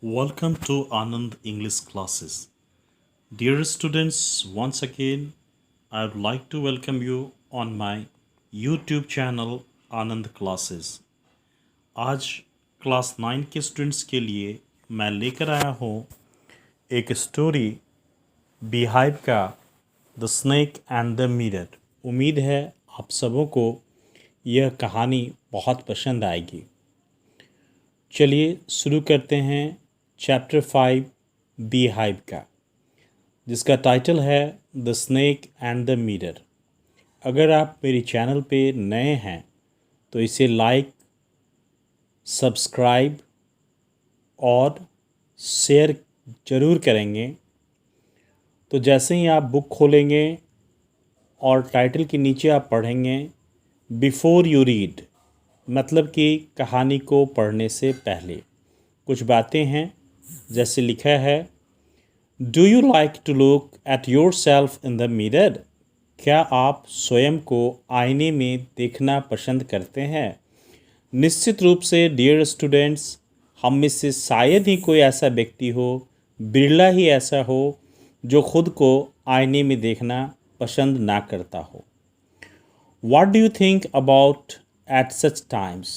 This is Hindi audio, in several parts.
Welcome to Anand English classes. Dear students, once again, I would like to welcome you on my YouTube channel Anand classes. आज क्लास 9 के स्टूडेंट्स के लिए मैं लेकर आया हूँ एक स्टोरी बीहाइव का the snake and the mirror. उम्मीद है आप सबों को यह कहानी बहुत पसंद आएगी। चलिए शुरू करते हैं चैप्टर 5 बीहाइव का, जिसका टाइटल है the snake and the mirror. अगर आप मेरे चैनल पे नए हैं तो इसे लाइक, सब्सक्राइब और शेयर ज़रूर करेंगे। तो जैसे ही आप बुक खोलेंगे और टाइटल के नीचे आप पढ़ेंगे बिफोर यू रीड, मतलब कि कहानी को पढ़ने से पहले कुछ बातें हैं। जैसे लिखा है, do you like to look at yourself in the mirror? क्या आप स्वयं को आईने में देखना पसंद करते हैं? निश्चित रूप से डियर स्टूडेंट्स, हम में से शायद ही कोई ऐसा व्यक्ति हो, बिरला ही ऐसा हो, जो खुद को आईने में देखना पसंद ना करता हो। What do you think about at such times?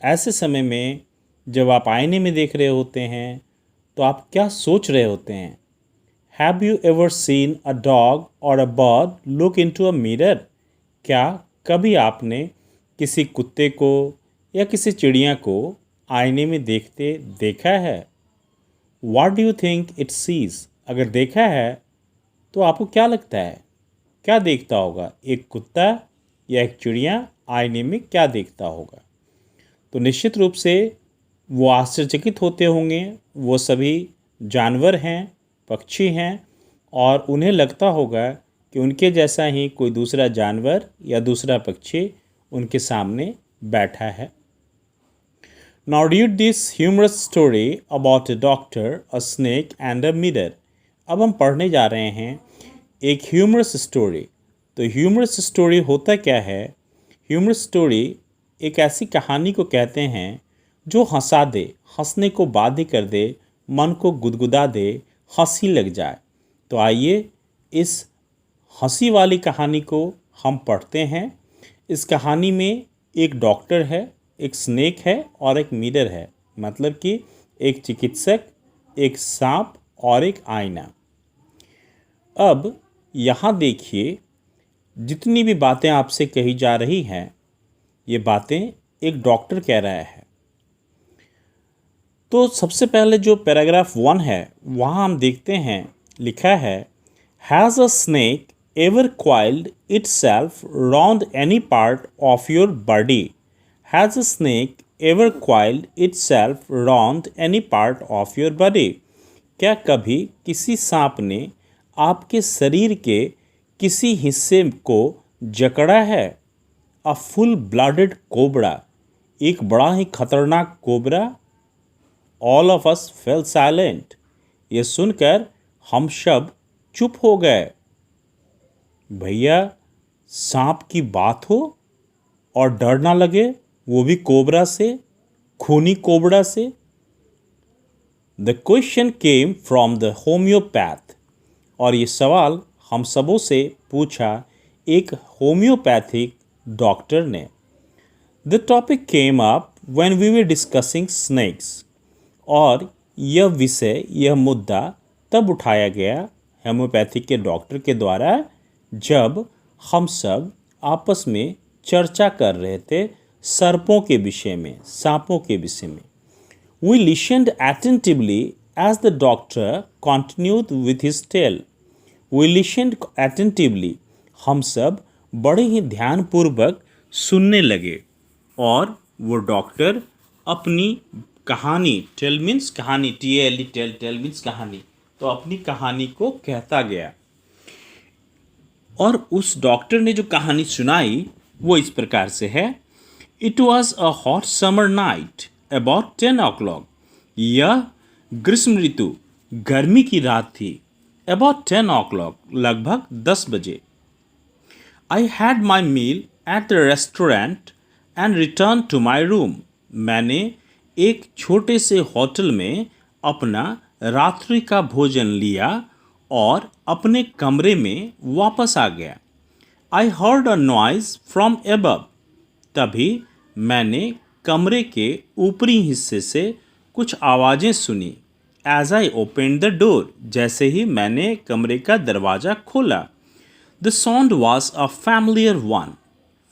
ऐसे समय में जब आप आईने में देख रहे होते हैं तो आप क्या सोच रहे होते हैं? Have you ever seen a dog or a bird look into a mirror? क्या कभी आपने किसी कुत्ते को या किसी चिड़िया को आईने में देखते देखा है? What do you think it sees? अगर देखा है तो आपको क्या लगता है, क्या देखता होगा? एक कुत्ता या एक चिड़िया आईने में क्या देखता होगा? तो निश्चित रूप से वो आश्चर्यचकित होते होंगे। वो सभी जानवर हैं, पक्षी हैं, और उन्हें लगता होगा कि उनके जैसा ही कोई दूसरा जानवर या दूसरा पक्षी उनके सामने बैठा है। Now read this humorous story about a doctor, a snake and a mirror. अब हम पढ़ने जा रहे हैं एक ह्यूमरस स्टोरी। तो ह्यूमरस स्टोरी होता क्या है? ह्यूमरस स्टोरी एक ऐसी कहानी को कहते हैं जो हंसा दे, हंसने को बाध्य कर दे, मन को गुदगुदा दे, हंसी लग जाए। तो आइए इस हंसी वाली कहानी को हम पढ़ते हैं। इस कहानी में एक डॉक्टर है, एक स्नेक है और एक मिरर है, मतलब कि एक चिकित्सक, एक सांप और एक आईना। अब यहाँ देखिए, जितनी भी बातें आपसे कही जा रही हैं, ये बातें एक डॉक्टर कह रहा है। तो सबसे पहले जो पैराग्राफ 1 है वहाँ हम देखते हैं, लिखा है, has a snake ever coiled itself round any part of your body? Has a snake ever coiled itself round any part of your body? क्या कभी किसी सांप ने आपके शरीर के किसी हिस्से को जकड़ा है? अ फुल ब्लडेड कोबरा, एक बड़ा ही खतरनाक cobra. All of us fail silent, ये सुनकर हम सब चुप हो गए। भैया, सांप की बात हो और डर ना लगे, वो भी कोबरा से, खूनी कोबरा से। The question came from the homeopath, और ये सवाल हम सबों से पूछा एक होम्योपैथिक डॉक्टर ने। The topic came up when we were discussing snakes, और यह विषय, यह मुद्दा तब उठाया गया होम्योपैथिक के डॉक्टर के द्वारा जब हम सब आपस में चर्चा कर रहे थे सर्पों के विषय में, सांपों के विषय में। We listened attentively as the doctor continued with his tale. We listened attentively. हम सब बड़े ही ध्यानपूर्वक सुनने लगे और वो डॉक्टर अपनी कहानी, टेल मीन्स कहानी, TALE, टेल मीन्स कहानी, तो अपनी कहानी को कहता गया। और उस डॉक्टर ने जो कहानी सुनाई वो इस प्रकार से है। It was a hot summer night about 10 o'clock. यह ग्रीष्म ऋतु, गर्मी की रात थी। अबाउट 10 o'clock, लगभग 10 बजे। I had my meal at the restaurant and return to my room. मैंने एक छोटे से होटल में अपना रात्रि का भोजन लिया और अपने कमरे में वापस आ गया। I heard a noise from above. तभी मैंने कमरे के ऊपरी हिस्से से कुछ आवाज़ें सुनी। As I open the door, जैसे ही मैंने कमरे का दरवाज़ा खोला। The sound was a familiar one.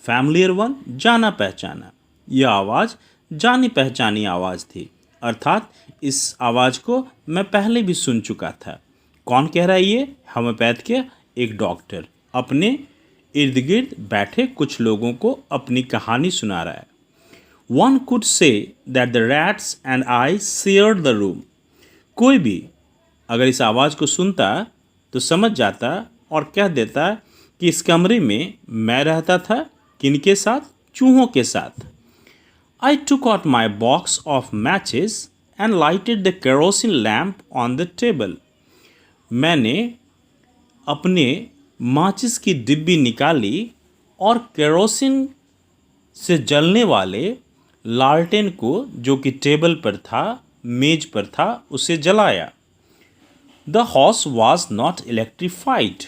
Familiar one, जाना पहचाना। यह आवाज़ जानी पहचानी आवाज़ थी, अर्थात इस आवाज़ को मैं पहले भी सुन चुका था। कौन कह रहा है ये? होम्योपैथ के एक डॉक्टर अपने इर्द गिर्द बैठे कुछ लोगों को अपनी कहानी सुना रहा है। One could say that the rats and I shared the room. कोई भी अगर इस आवाज़ को सुनता तो समझ जाता और कह देता कि इस कमरे में मैं रहता था। किनके साथ? चूहों के साथ। I took out my box of matches and lighted the kerosene lamp on the table. मैंने अपने माचिस की डिब्बी निकाली और केरोसिन से जलने वाले लालटेन को, जो कि टेबल पर था, मेज पर था, उसे जलाया। The house was not electrified.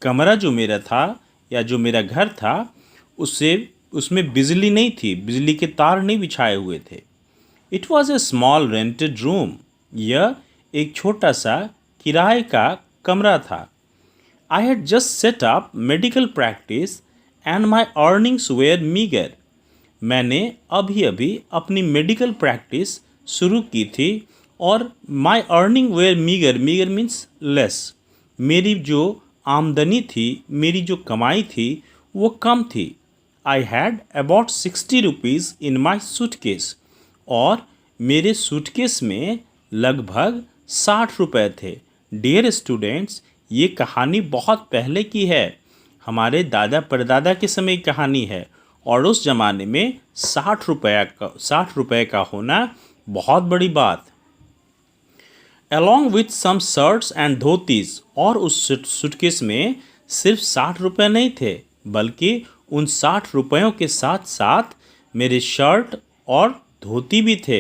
कमरा जो मेरा था या जो मेरा घर था उसमें बिजली नहीं थी, बिजली के तार नहीं बिछाए हुए थे। It was a small rented room. यह एक छोटा सा किराए का कमरा था। I had just set up medical practice and my earnings were meagre. मैंने अभी अभी अपनी मेडिकल प्रैक्टिस शुरू की थी और my earning were meagre, meagre means less. मेरी जो आमदनी थी, मेरी जो कमाई थी, वो कम थी। I had about 60 rupees in my suitcase. और मेरे सूटकेस में लगभग 60 रुपये थे। डियर स्टूडेंट्स, ये कहानी बहुत पहले की है, हमारे दादा परदादा के समय की कहानी है, और उस ज़माने में 60 रुपये का होना बहुत बड़ी बात। Along with some shirts and dhotis, और उस सूटकेस में सिर्फ 60 रुपये नहीं थे, बल्कि उन 60 रुपयों के साथ साथ मेरे शर्ट और धोती भी थे।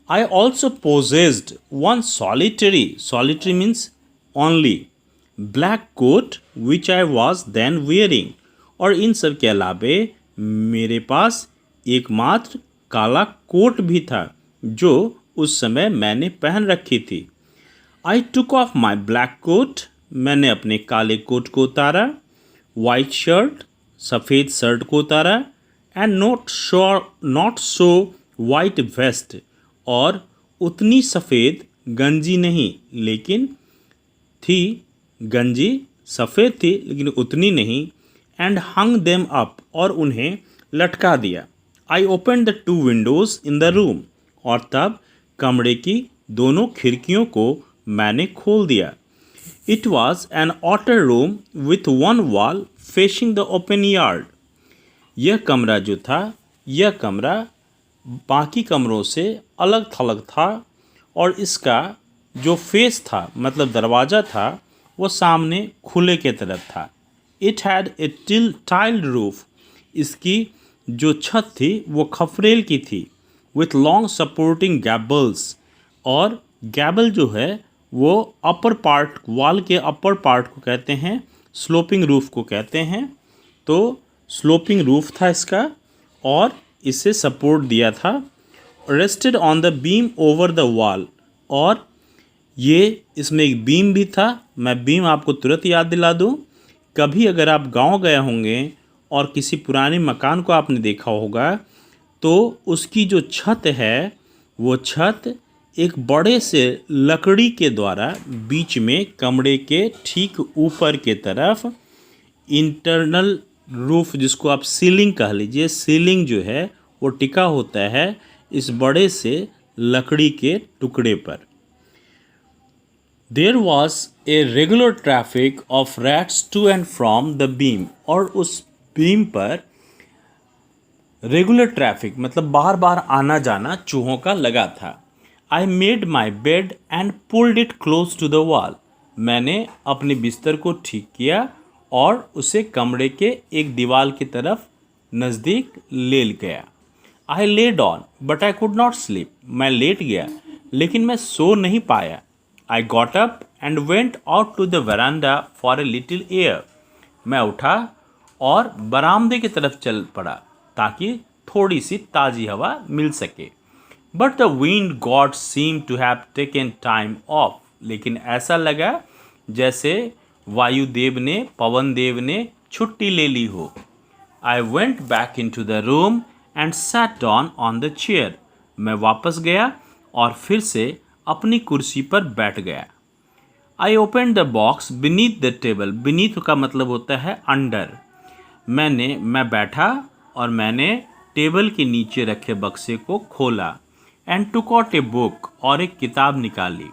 I also possessed one solitary means only black coat which I was then wearing. और इन सब के अलावे मेरे पास एकमात्र काला कोट भी था जो उस समय मैंने पहन रखी थी। I took off my black coat, मैंने अपने काले कोट को उतारा। वाइट शर्ट, सफ़ेद शर्ट को उतारा। And not so white vest, और उतनी सफ़ेद गंजी नहीं, लेकिन थी गंजी सफ़ेद थी लेकिन उतनी नहीं। एंड हंग देम अप, और उन्हें लटका दिया। आई open the 2 Windows in the room, और तब कमरे की दोनों खिड़कियों को मैंने खोल दिया। It was N outer room with one wall facing the open yard. यह कमरा जो था, यह कमरा बाकी कमरों से अलग थलग था, और इसका जो फेस था, मतलब दरवाज़ा था, वो सामने खुले के तरफ था। It had a tiled roof, इसकी जो छत थी वो खफरेल की थी। विथ लॉन्ग सपोर्टिंग गैबल्स, और गैबल जो है वो अपर पार्ट, वॉल के अपर पार्ट को कहते हैं, स्लोपिंग रूफ को कहते हैं। तो स्लोपिंग रूफ था इसका, और इसे सपोर्ट दिया था। Rested on the beam over the wall, और ये इसमें एक बीम भी था। मैं बीम आपको तुरंत याद दिला दूं, कभी अगर आप गांव गए होंगे और किसी पुराने मकान को आपने देखा होगा, तो उसकी जो छत है, वो छत एक बड़े से लकड़ी के द्वारा बीच में कमरे के ठीक ऊपर के तरफ इंटरनल रूफ, जिसको आप सीलिंग कह लीजिए, सीलिंग जो है वो टिका होता है इस बड़े से लकड़ी के टुकड़े पर। There was a regular traffic of rats to and from the beam, और उस बीम पर रेगुलर ट्रैफिक मतलब बार बार आना जाना चूहों का लगा था। I made my bed and pulled it close to the wall, मैंने अपने बिस्तर को ठीक किया और उसे कमरे के एक दीवार की तरफ नज़दीक ले गया। I laid on but I could not sleep, मैं लेट गया लेकिन मैं सो नहीं पाया। I got up and went out to the veranda for a little air. मैं उठा और बरामदे की तरफ चल पड़ा ताकि थोड़ी सी ताज़ी हवा मिल सके। But the wind god seem to have taken time off. लेकिन ऐसा लगा जैसे वायुदेव ने, पवन देव ने छुट्टी ले ली हो। I went back into the room and sat down on the chair. मैं वापस गया और फिर से अपनी कुर्सी पर बैठ गया। आई open the box beneath the table. Beneath का मतलब होता है अंडर। मैं बैठा और मैंने टेबल के नीचे रखे बक्से को खोला and took out a book और एक किताब निकाली,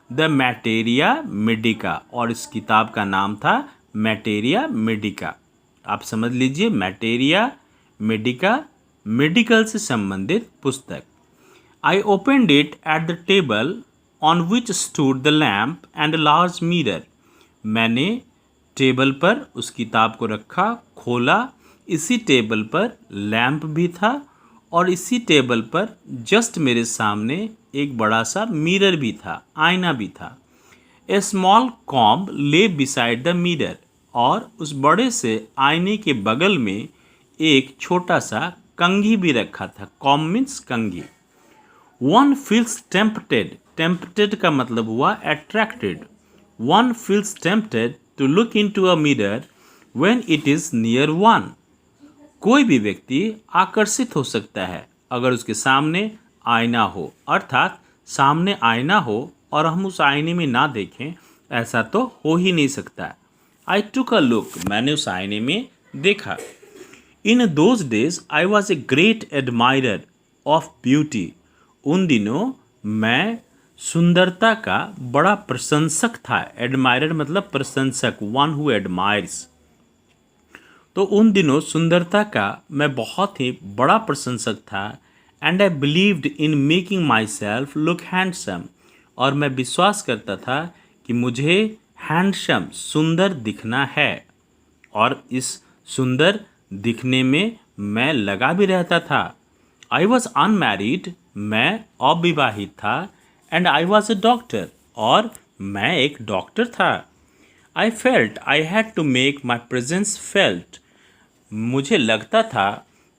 द मैटेरिया मेडिका। और इस किताब का नाम था मैटेरिया मेडिका। आप समझ लीजिए, मैटेरिया मेडिका, मेडिकल से संबंधित पुस्तक। I opened it at the table on which stood the lamp and a large mirror. मैंने टेबल पर उस किताब को रखा, खोला। इसी टेबल पर लैम्प भी था और इसी टेबल पर जस्ट मेरे सामने एक बड़ा सा मिरर भी था, आईना भी था। ए स्मॉल कॉम्ब ले बिसाइड द मिरर। और उस बड़े से आईने के बगल में एक छोटा सा कंघी भी रखा था। कॉम्ब मीन्स कंघी। One feels tempted. टेम्पटेड का मतलब हुआ attracted. One feels tempted to look into a mirror when it is near one. कोई भी व्यक्ति आकर्षित हो सकता है अगर उसके सामने आईना हो, अर्थात सामने आईना हो और हम उस आईने में ना देखें, ऐसा तो हो ही नहीं सकता। आई टुक अ लुक। मैंने उस आईने में देखा। In those days I was a great admirer of beauty. उन दिनों मैं सुंदरता का बड़ा प्रशंसक था। एडमायरर मतलब प्रशंसक, वन हु एडमायर्स। तो उन दिनों सुंदरता का मैं बहुत ही बड़ा प्रशंसक था। And I believed in making my self look handsome. और मैं विश्वास करता था कि मुझे हैंडसम, सुंदर दिखना है। और इस सुंदर दिखने में मैं लगा भी रहता था। I was unmarried. मैं अविवाहित था। And I was a doctor. और मैं एक डॉक्टर था। I felt I had to make my presence felt. मुझे लगता था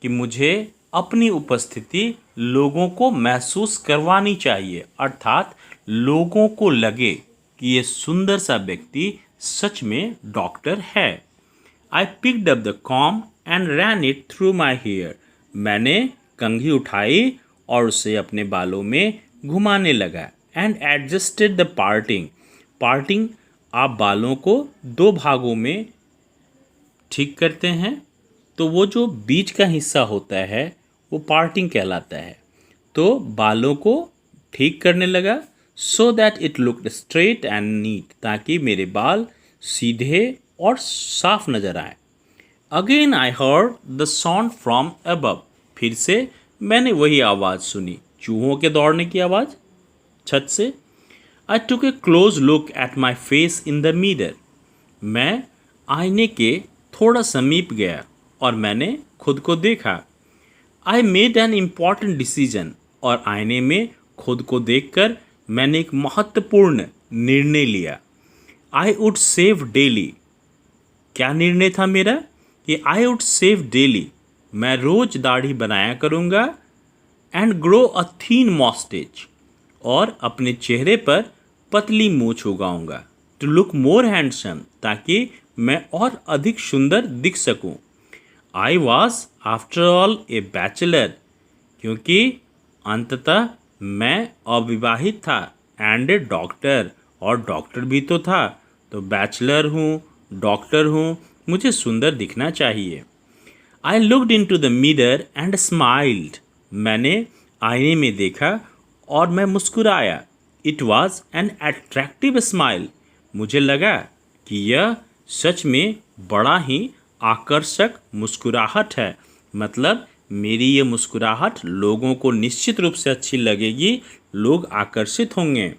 कि मुझे अपनी उपस्थिति लोगों को महसूस करवानी चाहिए, अर्थात लोगों को लगे कि ये सुंदर सा व्यक्ति सच में डॉक्टर है। I picked up the comb and ran it through my hair. मैंने कंघी उठाई और उसे अपने बालों में घुमाने लगा। And adjusted the parting. Parting, आप बालों को दो भागों में ठीक करते हैं, तो वो जो बीच का हिस्सा होता है वो पार्टिंग कहलाता है। तो बालों को ठीक करने लगा, so that it looked straight and neat, ताकि मेरे बाल सीधे और साफ नजर आए। Again I heard the sound from above. फिर से मैंने वही आवाज़ सुनी, चूहों के दौड़ने की आवाज़ छत से। I took a close look at my face in the mirror. मैं आईने के थोड़ा समीप गया और मैंने खुद को देखा। I made an important decision. और आईने में खुद को देखकर मैंने एक महत्वपूर्ण निर्णय लिया। I would save daily. क्या निर्णय था मेरा? कि आई वुड सेव डेली, मैं रोज दाढ़ी बनाया करूँगा। एंड ग्रो अ थीन मॉस्टेच, और अपने चेहरे पर पतली मूछ उगाऊंगा। टू लुक मोर हैंडसम, ताकि मैं और अधिक सुंदर दिख सकूं। आई was after all a bachelor, क्योंकि अंततः मैं अविवाहित था। एंड ए डॉक्टर, और डॉक्टर भी तो था। तो बैचलर हूँ, डॉक्टर हूँ, मुझे सुंदर दिखना चाहिए। I looked into the mirror and smiled. मैंने आईने में देखा और मैं मुस्कुराया। It was an attractive smile. मुझे लगा कि यह सच में बड़ा ही आकर्षक मुस्कुराहट है। मतलब मेरी ये मुस्कुराहट लोगों को निश्चित रूप से अच्छी लगेगी, लोग आकर्षित होंगे।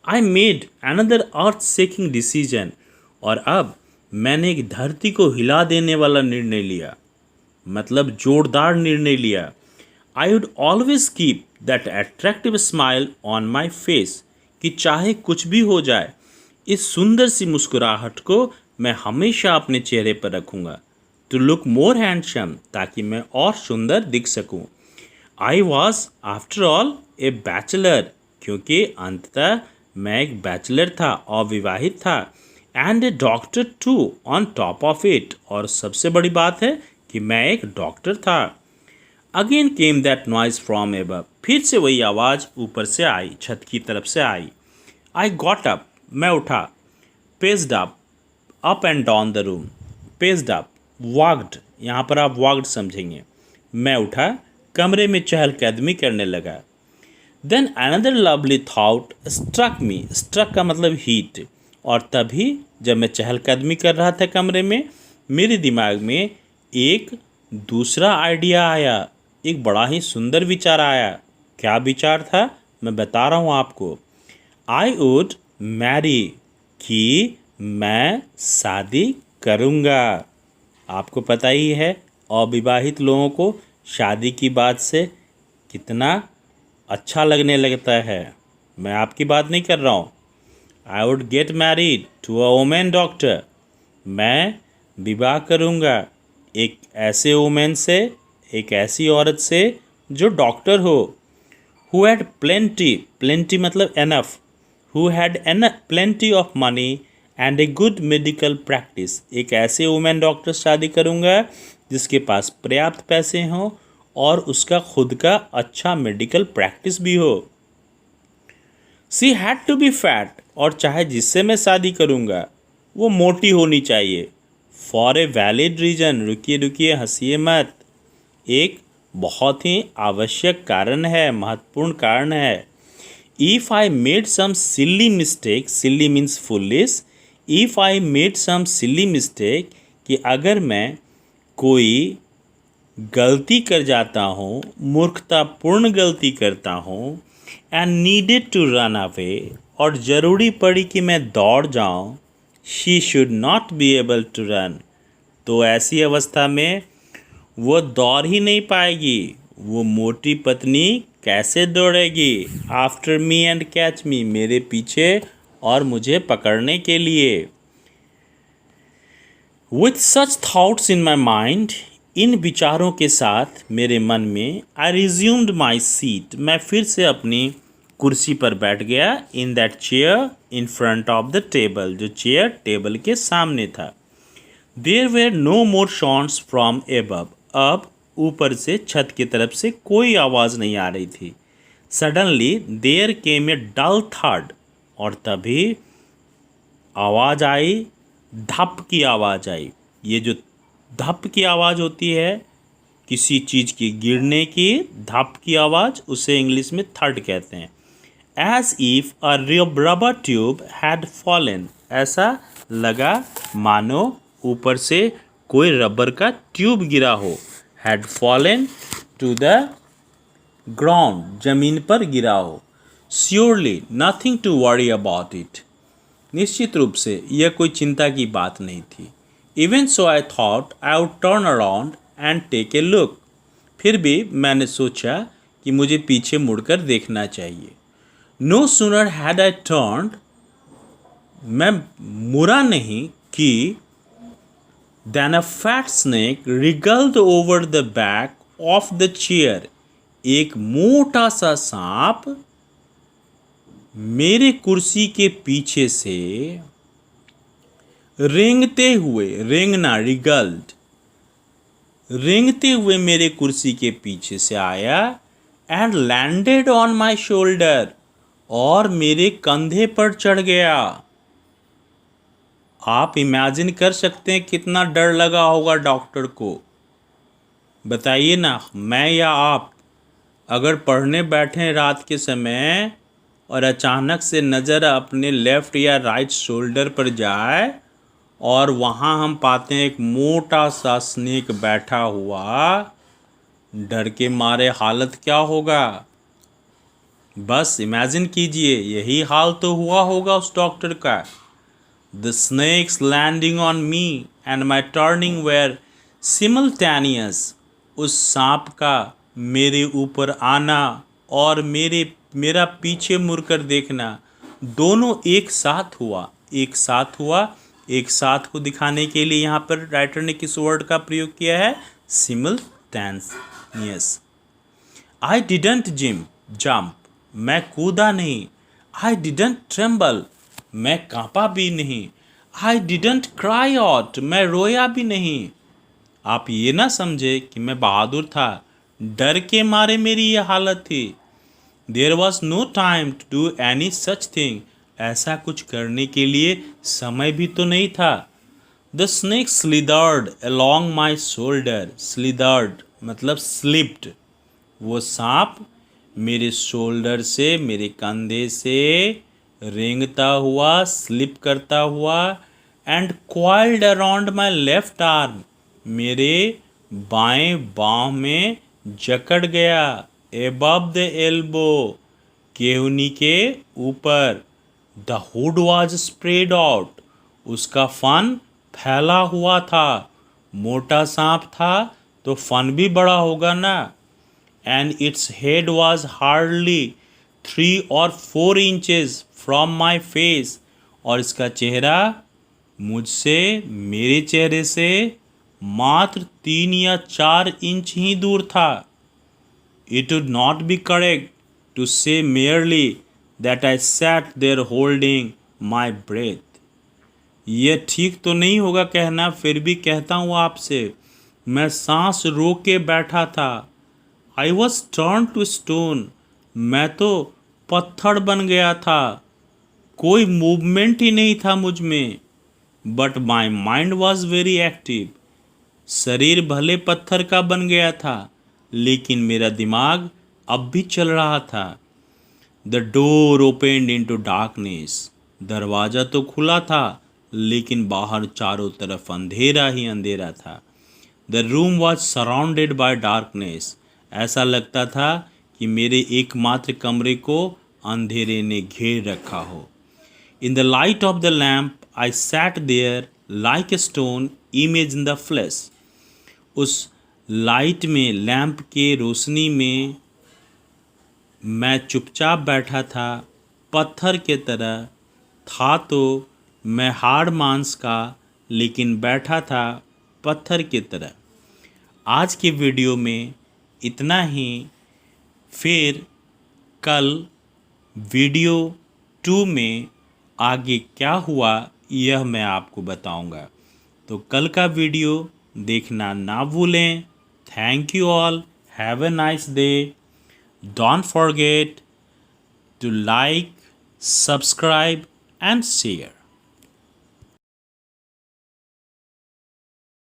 I made another earth shaking decision, और अब मैंने एक धरती को हिला देने वाला निर्णय लिया, मतलब जोरदार निर्णय लिया। I would always keep that attractive smile on my face, कि चाहे कुछ भी हो जाए इस सुंदर सी मुस्कुराहट को मैं हमेशा अपने चेहरे पर रखूँगा। टू लुक मोर हैंडसम, ताकि मैं और सुंदर दिख सकूँ। I was after all a bachelor, क्योंकि अंततः मैं एक बैचलर था, अविवाहित था। And a doctor too on top of it, और सबसे बड़ी बात है कि मैं एक डॉक्टर था। Again came that noise from above, फिर से वही आवाज़ ऊपर से आई, छत की तरफ से आई। आई गॉट अप, मैं उठा। Paced up and down the room. Paced up, walked, यहाँ पर आप वॉक्ड समझेंगे। मैं उठा, कमरे में चहलकदमी करने लगा। Then another lovely thought struck me, struck का मतलब हीट। और तभी जब मैं चहलकदमी कर रहा था कमरे में, मेरे दिमाग में एक दूसरा आइडिया आया, एक बड़ा ही सुंदर विचार आया। क्या विचार था, मैं बता रहा हूँ आपको। आई वुड मैरी, कि मैं शादी करूँगा। आपको पता ही है अविवाहित लोगों को शादी की बात से कितना अच्छा लगने लगता है। मैं आपकी बात नहीं कर रहा हूँ। I would get married to a women doctor, मैं विवाह करूँगा एक ऐसे वुमेन से, एक ऐसी औरत से जो डॉक्टर हो। हु हैड प्लेंटी, प्लेंटी मतलब enough, who had plenty of money and a good medical practice, एक ऐसे वुमेन डॉक्टर से शादी करूँगा जिसके पास पर्याप्त पैसे हों और उसका खुद का अच्छा मेडिकल प्रैक्टिस भी हो। She had to be fat, और चाहे जिससे मैं शादी करूँगा वो मोटी होनी चाहिए। फॉर ए वैलिड रीज़न, रुकिए रुकिए हंसिए मत, एक बहुत ही आवश्यक कारण है, महत्वपूर्ण कारण है। If I made some silly mistake, silly means foolish, if I made some silly mistake, कि अगर मैं कोई गलती कर जाता हूँ, मूर्खतापूर्ण गलती करता हूँ, and needed to run away, और ज़रूरी पड़ी कि मैं दौड़ जाऊँ, she should not be able to run, तो ऐसी अवस्था में वो दौड़ ही नहीं पाएगी। वो मोटी पत्नी कैसे दौड़ेगी after me and catch me, मेरे पीछे और मुझे पकड़ने के लिए। With such thoughts in my mind, इन विचारों के साथ मेरे मन में, आई रिज्यूम्ड माई सीट, मैं फिर से अपनी कुर्सी पर बैठ गया। In that chair in front of the table, जो चेयर टेबल के सामने था। There were no more sounds from above, अब ऊपर से छत की तरफ से कोई आवाज़ नहीं आ रही थी। Suddenly there came a dull थर्ड, और तभी आवाज़ आई, धप की आवाज़ आई। ये जो धप की आवाज़ होती है किसी चीज़ की गिरने की, धप की आवाज़, उसे इंग्लिश में थर्ड कहते हैं। As if a rubber tube had fallen, ऐसा लगा मानो ऊपर से कोई रबर का ट्यूब गिरा हो। Had fallen to the ground, जमीन पर गिरा हो। Surely nothing to worry about it, निश्चित रूप से यह कोई चिंता की बात नहीं थी। Even so I thought I would turn around and take a look, फिर भी मैंने सोचा कि मुझे पीछे मुड़कर देखना चाहिए। No sooner had I turned, मैं मुड़ा नहीं कि then a fat snake wriggled over the back of the chair, एक मोटा सा सांप मेरे कुर्सी के पीछे से रेंगते हुए, रेंगना रिगल्ड, रेंगते हुए मेरे कुर्सी के पीछे से आया। And landed on my shoulder, और मेरे कंधे पर चढ़ गया। आप इमेजिन कर सकते हैं कितना डर लगा होगा डॉक्टर को। बताइए ना, मैं या आप अगर पढ़ने बैठे रात के समय और अचानक से नज़र अपने लेफ़्ट या राइट शोल्डर पर जाए और वहाँ हम पाते हैं एक मोटा सा स्नेक बैठा हुआ, डर के मारे हालत क्या होगा। बस इमेजिन कीजिए, यही हाल तो हुआ होगा उस डॉक्टर का। The snake's landing on me and my turning were simultaneous, उस सांप का मेरे ऊपर आना और मेरा पीछे मुड़कर देखना, दोनों एक साथ हुआ। एक साथ को दिखाने के लिए यहाँ पर राइटर ने किस वर्ड का प्रयोग किया है? सिमल्टेनियस। आई डिडंट जंप, मैं कूदा नहीं। आई डिडंट ट्रेम्बल, मैं कांपा भी नहीं। आई डिडंट क्राई आउट, मैं रोया भी नहीं। आप ये ना समझे कि मैं बहादुर था, डर के मारे मेरी ये हालत थी। There was no time to do any such thing, ऐसा कुछ करने के लिए समय भी तो नहीं था। The snake slithered along my shoulder, slithered मतलब स्लिप्ड, वो सांप मेरे शोल्डर से, मेरे कंधे से रेंगता हुआ, स्लिप करता हुआ, and coiled around my left arm, मेरे बाएं बाँह में जकड़ गया। एबव द एल्बो, केहूनी के ऊपर। The hood was spread out, उसका फन फैला हुआ था। मोटा सांप था तो फन भी बड़ा होगा ना। And its head was hardly 3 or 4 inches from my face, और इसका चेहरा मुझसे, मेरे चेहरे से मात्र 3 या 4 इंच ही दूर था। It would not be correct to say merely that I sat there holding my breath. यह ठीक तो नहीं होगा कहना, फिर भी कहता हूँ आपसे, मैं सांस रोक के बैठा था। I was turned to stone, मैं तो पत्थर बन गया था, कोई मूवमेंट ही नहीं था मुझ में। But my mind was very active, शरीर भले पत्थर का बन गया था, लेकिन मेरा दिमाग अब भी चल रहा था। The door opened into darkness, दरवाज़ा तो खुला था, लेकिन बाहर चारों तरफ अंधेरा ही अंधेरा था। The room was surrounded by darkness, ऐसा लगता था कि मेरे एकमात्र कमरे को अंधेरे ने घेर रखा हो। In the light of the lamp, I sat there like a stone image in the flesh. उस लाइट में, लैंप के रोशनी में मैं चुपचाप बैठा था, पत्थर के तरह था तो मैं हाड़ मांस का, लेकिन बैठा था पत्थर की तरह। आज के वीडियो में इतना ही, फिर कल वीडियो 2 में आगे क्या हुआ यह मैं आपको बताऊंगा। तो कल का वीडियो देखना ना भूलें। Thank you all, have a nice day. Don't forget to like, subscribe and share.